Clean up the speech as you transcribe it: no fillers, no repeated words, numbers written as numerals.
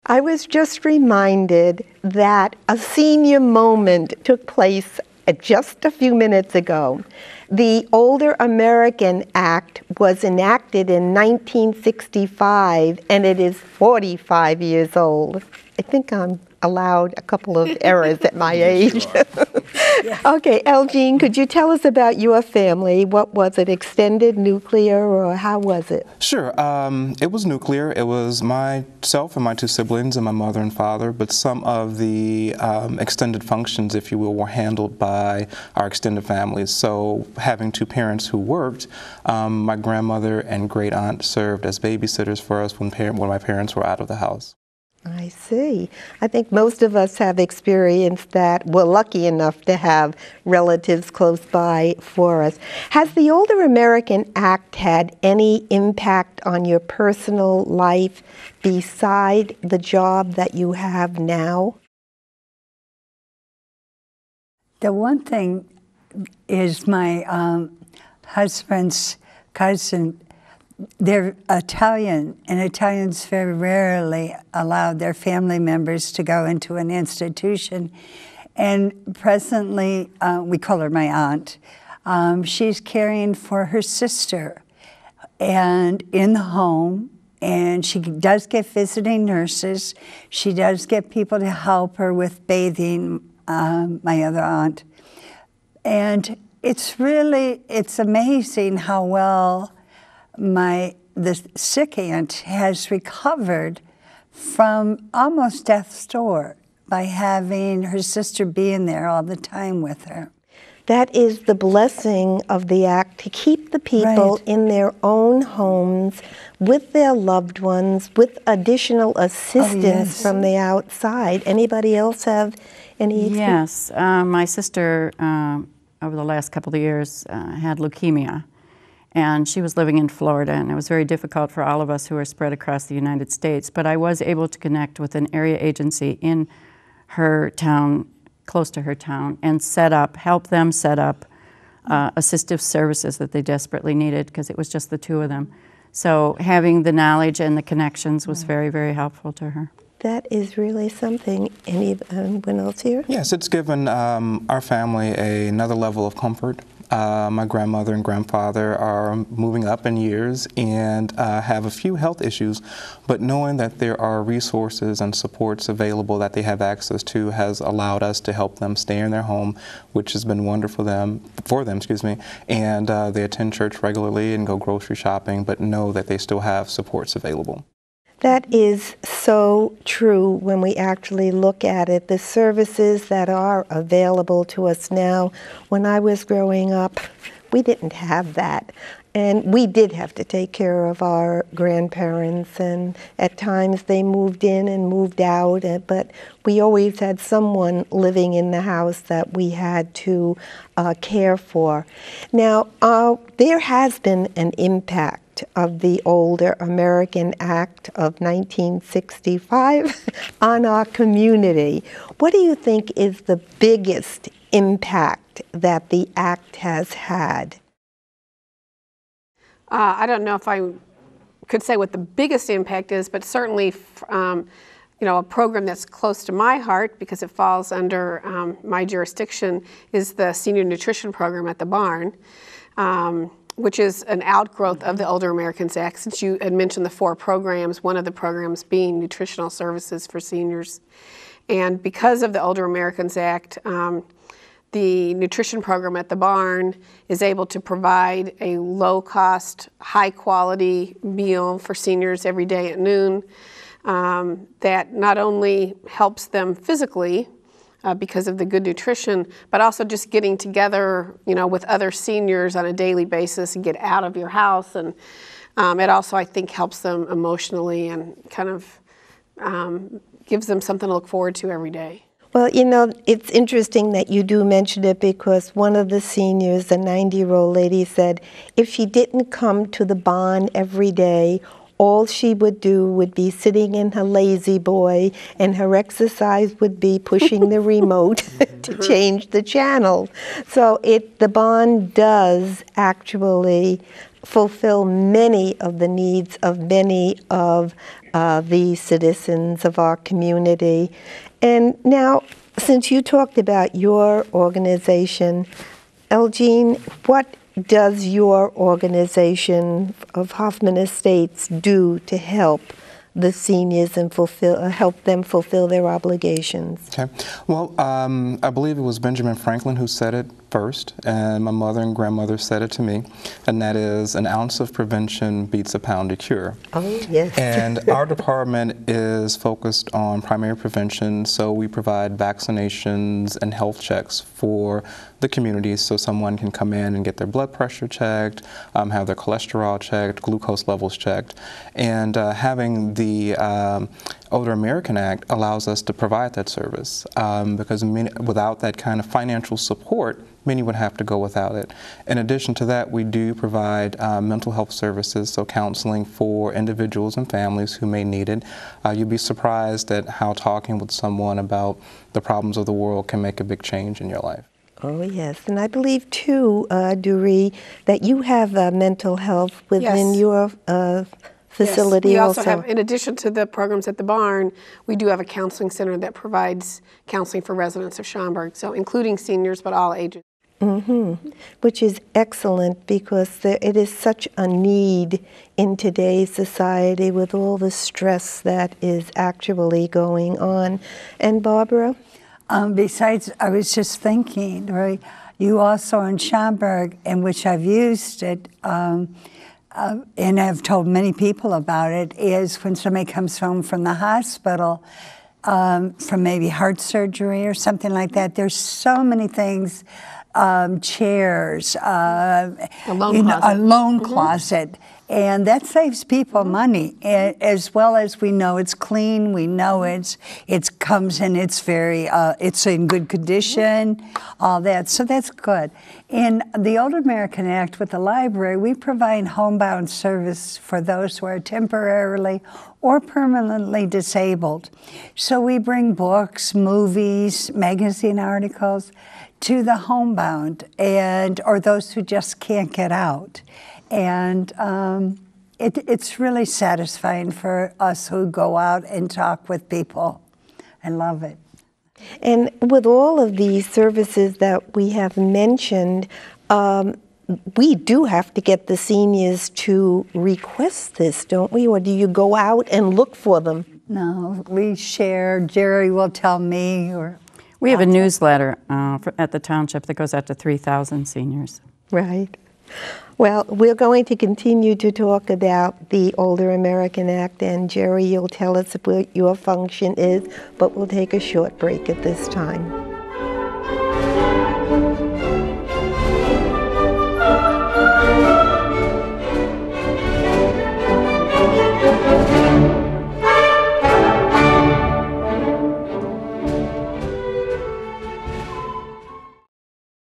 I was just reminded that a senior moment took place just a few minutes ago. The Older American Act was enacted in 1965, and it is 45 years old. I think I'm allowed a couple of errors at my age. Okay, Elgene, could you tell us about your family? What was it, extended, nuclear, or how was it? Sure. It was nuclear. It was myself and my two siblings and my mother and father, but some of the extended functions, if you will, were handled by our extended families. So having two parents who worked, my grandmother and great aunt served as babysitters for us when my parents were out of the house. I see. I think most of us have experienced that. We're lucky enough to have relatives close by for us. Has the Older American Act had any impact on your personal life beside the job that you have now? The one thing is my husband's cousin. They're Italian, and Italians very rarely allow their family members to go into an institution. And presently, we call her my aunt, she's caring for her sister and in the home, and she does get visiting nurses. She does get people to help her with bathing, my other aunt. And it's amazing how well the sick aunt has recovered from almost death's door by having her sister being there all the time with her. That is the blessing of the act, to keep the people in their own homes with their loved ones, with additional assistance from the outside. Anybody else have any experience? Yes, my sister over the last couple of years had leukemia. And she was living in Florida, and it was very difficult for all of us who are spread across the United States. But I was able to connect with an area agency in her town, close to her town, and help them set up assistive services that they desperately needed, because it was just the two of them. So having the knowledge and the connections was very, very helpful to her. That is really something. Anyone else here? Yes, it's given our family another level of comfort. My grandmother and grandfather are moving up in years and have a few health issues, but knowing that there are resources and supports available that they have access to has allowed us to help them stay in their home, which has been wonderful for them, and they attend church regularly and go grocery shopping, but know that they still have supports available. That is so true when we actually look at it. The services that are available to us now, when I was growing up, we didn't have that. And we did have to take care of our grandparents, and at times they moved in and moved out, but we always had someone living in the house that we had to care for. Now, there has been an impact of the Older American Act of 1965 on our community. What do you think is the biggest impact that the act has had? I don't know if I could say what the biggest impact is, but certainly a program that's close to my heart, because it falls under my jurisdiction, is the Senior Nutrition Program at the Barn, which is an outgrowth of the Older Americans Act. Since you had mentioned the 4 programs, one of the programs being nutritional services for seniors. And because of the Older Americans Act, the nutrition program at the Barn is able to provide a low-cost, high-quality meal for seniors every day at noon that not only helps them physically because of the good nutrition, but also just getting together, with other seniors on a daily basis and get out of your house. And it also, I think, helps them emotionally and kind of gives them something to look forward to every day. Well, it's interesting that you do mention it, because one of the seniors, the 90-year-old lady, said if she didn't come to the Barn every day, all she would do would be sitting in her lazy boy, and her exercise would be pushing the remote to change the channel. So the bond does actually fulfill many of the needs of many of the citizens of our community. And now, since you talked about your organization, Elgene, what does your organization of Hoffman Estates do to help the seniors and help them fulfill their obligations? Okay. Well, I believe it was Benjamin Franklin who said it first, and my mother and grandmother said it to me, and that is, an ounce of prevention beats a pound of cure. Oh, yes. And our department is focused on primary prevention, so we provide vaccinations and health checks for the community, so someone can come in and get their blood pressure checked, have their cholesterol checked, glucose levels checked, and having the Older American Act allows us to provide that service because without that kind of financial support, many would have to go without it. In addition to that, we do provide mental health services, so counseling for individuals and families who may need it. You'd be surprised at how talking with someone about the problems of the world can make a big change in your life. Oh, yes. And I believe, too, Doree, that you have mental health within your facility. Yes. We also have, in addition to the programs at the barn, we do have a counseling center that provides counseling for residents of Schaumburg, so including seniors, but all ages. Which is excellent because it is such a need in today's society with all the stress that is actually going on. And Barbara? Besides, I was just thinking, right, you also in Schaumburg, in which I've used it, and I've told many people about it, is when somebody comes home from the hospital from maybe heart surgery or something like that, there's so many things, chairs, a loan closet. And that saves people money, as well as we know it's clean. We know it comes in. It's it's in good condition, all that. So that's good. In the Older American Act with the library, we provide homebound service for those who are temporarily or permanently disabled. So we bring books, movies, magazine articles to the homebound or those who just can't get out. And it's really satisfying for us who go out and talk with people. I love it. And with all of these services that we have mentioned, we do have to get the seniors to request this, don't we? Or do you go out and look for them? No, we share. Jerry will tell me. We have a newsletter at the township that goes out to 3,000 seniors. Right. Well, we're going to continue to talk about the Older American Act, and Jerry, you'll tell us what your function is, but we'll take a short break at this time.